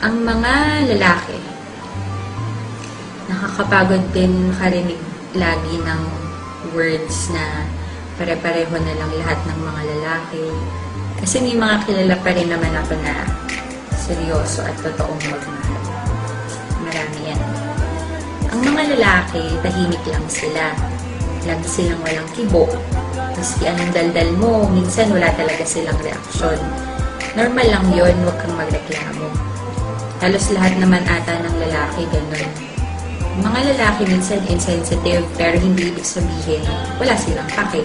Ang mga lalaki, nakakapagod din makarinig lagi ng words na pare-pareho na lang lahat ng mga lalaki. Kasi may mga kilala pa rin naman ako na seryoso at totoong magmahal. Marami yan. Ang mga lalaki, tahimik lang sila. Lagi silang walang kibo. Maski anong daldal mo, minsan wala talaga silang reaksyon. Normal lang yon, huwag kang magreklamo. Halos lahat naman ata ng lalaki ganun. Mga lalaki minsan insensitive pero hindi ibig sabihin wala silang pake.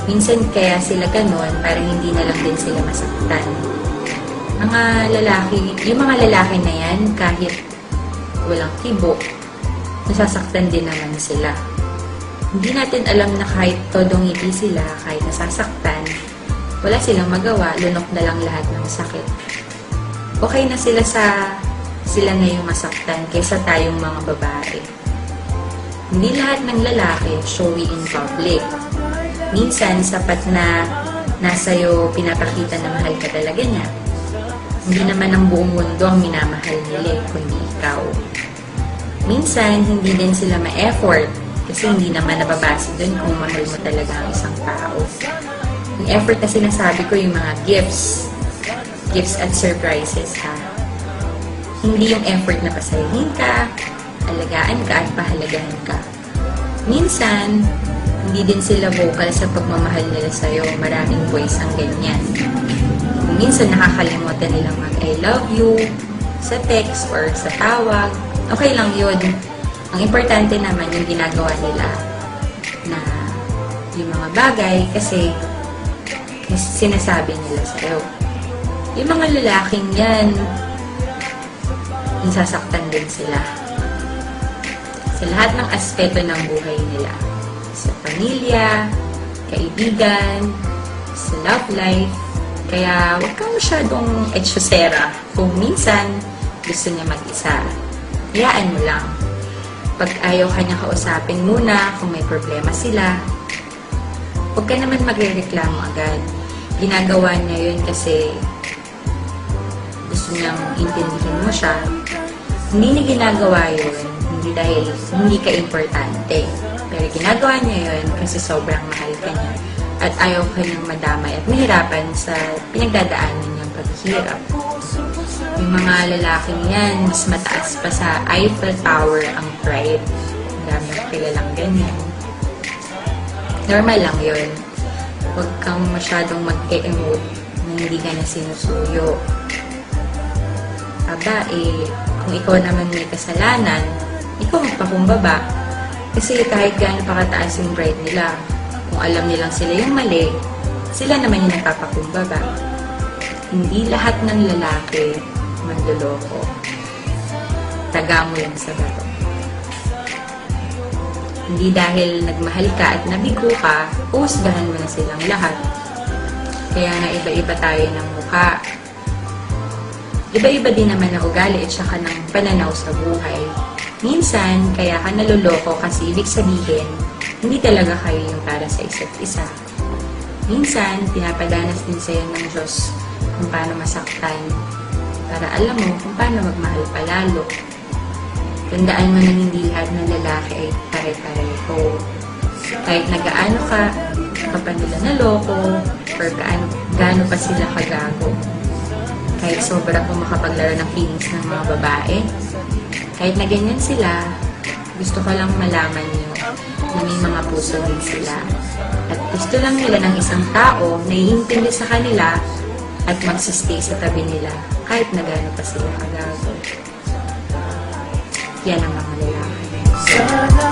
Minsan kaya sila ganun para hindi na lang din sila masaktan. Yung mga lalaki na yan kahit walang kibo, nasasaktan din naman sila. Hindi natin alam na kahit todong ngiti sila, kahit nasasaktan, wala silang magawa, lunok na lang lahat ng sakit. Okay na sila na yung masaktan kaysa tayong mga babae. Hindi lahat ng lalaki showy in public. Minsan, sapat na nasa'yo pinapakita na mahal ka talaga niya. Hindi naman ang buong mundo ang minamahal nila, kundi ikaw. Minsan, hindi din sila ma-effort kasi hindi naman nababase dun kung mahal mo talaga ang isang tao. Yung effort na sinasabi ko yung mga gifts at surprises, ha? Hindi yung effort na pasayahin ka, alagaan ka at pahalagahan ka. Minsan, hindi din sila vocal sa pagmamahal nila sa'yo. Maraming boys ang ganyan. Minsan nakakalimutan nilang mag-I love you sa text or sa tawag. Okay lang yun. Ang importante naman yung ginagawa nila na yung mga bagay kasi sinasabi nila sa'yo. Yung mga lalaking yan, nasasaktan din sila. Sa lahat ng aspeto ng buhay nila. Sa pamilya, kaibigan, sa love life. Kaya huwag kang masyadong etsyosera. Kung minsan gusto niya mag-isa, hayaan mo lang. Pag ayaw ka niya kausapin muna, kung may problema sila, huwag ka naman magrereklamo agad. Ginagawa niya yun kasi gusto niyang intindihin mo siya. Hindi niya ginagawa yun, hindi dahil hindi ka importante. Pero ginagawa niya yun kasi sobrang mahal ka niya at ayaw ka niyang madamay at mahirapan sa pinagdadaanan niyang paghihirap. Yung mga lalaking yan, mas mataas pa sa Eiffel Tower ang pride. Ang dami ang kilalang ganyan. Normal lang yun. Huwag kang masyadong mag-emote na hindi ka na sinusuyo. Aba, kung ikaw naman may kasalanan, ikaw magpakumbaba. Kasi kahit gaano pa kataas yung pride nila, kung alam nilang sila yung mali, sila naman yung nagpapakumbaba. Hindi lahat ng lalaki manloloko. Taga mo yan sa bato. Hindi dahil nagmahal ka at nabigo ka, uhusgahan mo na silang lahat. Kaya nga iba-iba tayo ng mukha. Iba-iba din naman na ugali at saka ng pananaw sa buhay. Minsan, kaya ka naloloko kasi ibig sabihin, hindi talaga kayo yung para sa isa't isa. Minsan, pinapadanas din sa'yo ng Diyos kung paano masaktan para alam mo kung paano magmahal palalo. Tandaan mo na hindi lahat ng lalaki ay pare-pareho. Kahit nagaano ka pa nila naloko, or gaano pa sila kagago. Kahit sobra po makapaglaro ng feelings ng mga babae, kahit na ganyan sila, gusto ko lang malaman nyo na may mga puso din sila. At gusto lang nila ng isang tao na iintindi sa kanila at magsistay sa tabi nila kahit na gaano pa sila kagago. Yan ang mga lalaki. Sana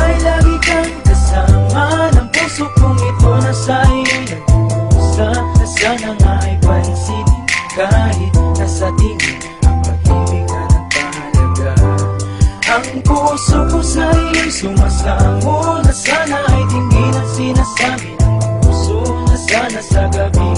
ay lagi kang kasama ng puso kong ito na sa iyo nag-uusa. Na sana nga ay pansinin kahit nasa tingin ang pag-ibig na nagpahalaga. Ang puso ko sa iyo'y sumasamo. Na sana ay tingin at sinasabi ng puso. Na sana sa gabi